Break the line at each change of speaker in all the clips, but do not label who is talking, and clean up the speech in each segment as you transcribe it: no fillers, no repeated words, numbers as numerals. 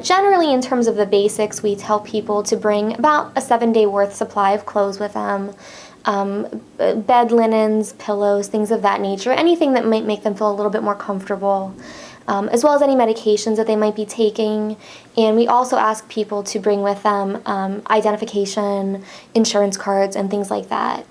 Generally, in terms of the basics, we tell people to bring about a 7-day worth supply of clothes with them, bed linens, pillows, things of that nature, anything that might make them feel a little bit more comfortable, as well as any medications that they might be taking. And we also ask people to bring with them identification, insurance cards, and things like that.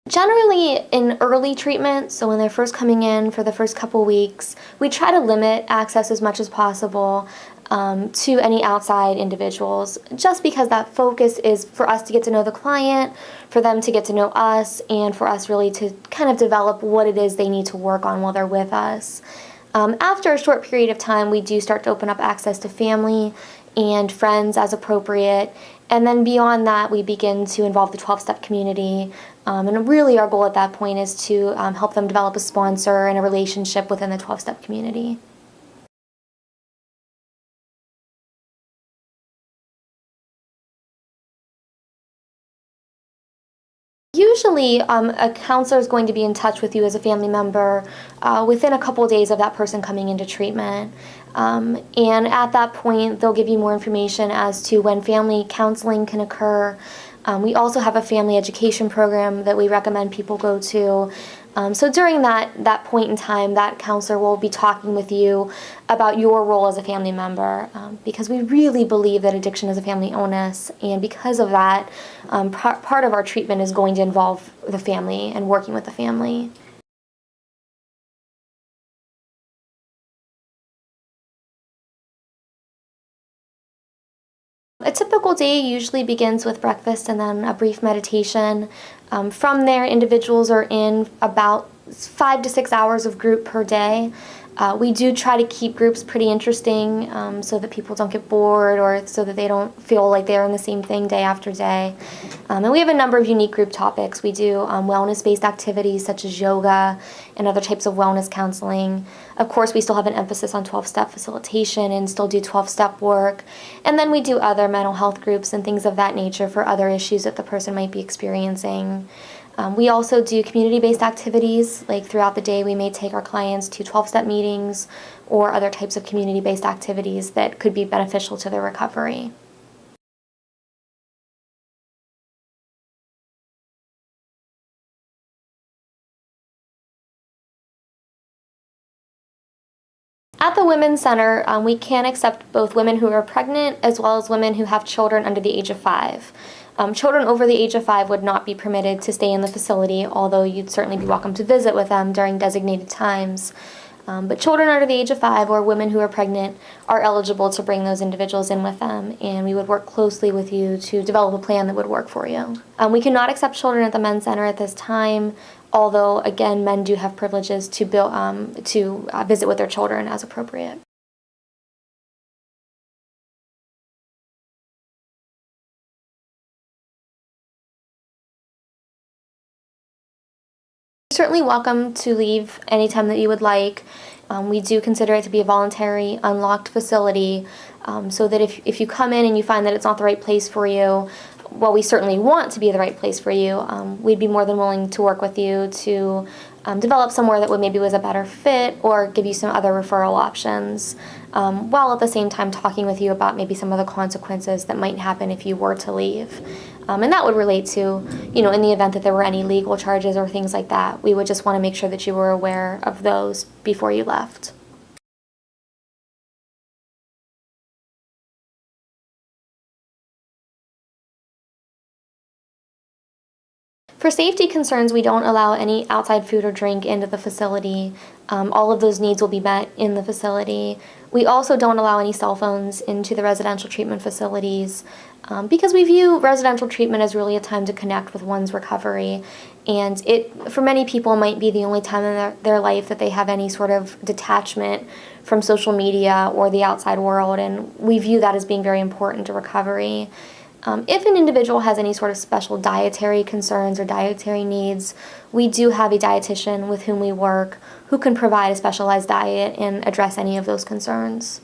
Generally, in early treatment, so when they're first coming in for the first couple weeks, we try to limit access as much as possible to any outside individuals, just because that focus is for us to get to know the client, for them to get to know us, and for us really to kind of develop what it is they need to work on while they're with us. After a short period of time, we do start to open up access to family and friends as appropriate. And then beyond that, we begin to involve the 12-step community. And really our goal at that point is to help them develop a sponsor and a relationship within the 12-step community. Usually, a counselor is going to be in touch with you as a family member within a couple days of that person coming into treatment. And at that point, they'll give you more information as to when family counseling can occur. We also have a family education program that we recommend people go to. So during that point in time, that counselor will be talking with you about your role as a family member, because we really believe that addiction is a family illness, and because of that, part of our treatment is going to involve the family and working with the family. A typical day usually begins with breakfast and then a brief meditation. From there, individuals are in about 5 to 6 hours of group per day. We do try to keep groups pretty interesting so that people don't get bored or so that they don't feel like they're in the same thing day after day. And we have a number of unique group topics. We do wellness-based activities such as yoga and other types of wellness counseling. Of course, we still have an emphasis on 12-step facilitation and still do 12-step work. And then we do other mental health groups and things of that nature for other issues that the person might be experiencing. We also do community-based activities, like throughout the day we may take our clients to 12-step meetings or other types of community-based activities that could be beneficial to their recovery. At the Women's Center, we can accept both women who are pregnant as well as women who have children under the age of 5. Children over the age of 5 would not be permitted to stay in the facility, although you'd certainly be welcome to visit with them during designated times. But children under the age of 5 or women who are pregnant are eligible to bring those individuals in with them, and we would work closely with you to develop a plan that would work for you. We cannot accept children at the Men's Center at this time, although, again, men do have privileges to visit with their children as appropriate. You're certainly welcome to leave anytime that you would like. We do consider it to be a voluntary, unlocked facility, so that if you come in and you find that it's not the right place for you, well, we certainly want to be the right place for you. We'd be more than willing to work with you to develop somewhere that maybe was a better fit or give you some other referral options, while at the same time talking with you about maybe some of the consequences that might happen if you were to leave. And that would relate to, in the event that there were any legal charges or things like that, we would just want to make sure that you were aware of those before you left. For safety concerns, we don't allow any outside food or drink into the facility. All of those needs will be met in the facility. We also don't allow any cell phones into the residential treatment facilities because we view residential treatment as really a time to connect with one's recovery. And it, for many people, might be the only time in their life that they have any sort of detachment from social media or the outside world, and we view that as being very important to recovery. If an individual has any sort of special dietary concerns or dietary needs, we do have a dietitian with whom we work who can provide a specialized diet and address any of those concerns.